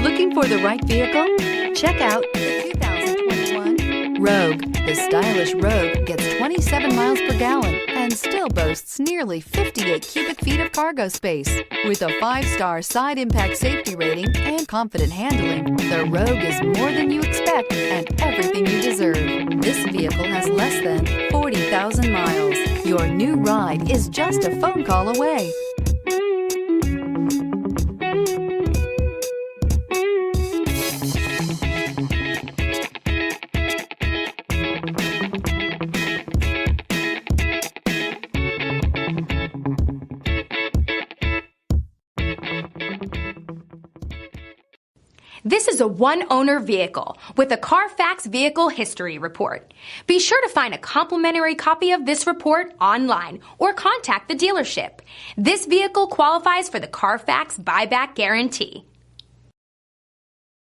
Looking for the right vehicle? Check out the 2021 Rogue. The stylish Rogue gets 27 miles per gallon and still boasts nearly 58 cubic feet of cargo space. With a 5-star side impact safety rating and confident handling, the Rogue is more than you expect and everything you deserve. This vehicle has less than 40,000 miles. Your new ride is just a phone call away. This is a one-owner vehicle with a Carfax Vehicle History Report. Be sure to find a complimentary copy of this report online or contact the dealership. This vehicle qualifies for the Carfax Buyback Guarantee.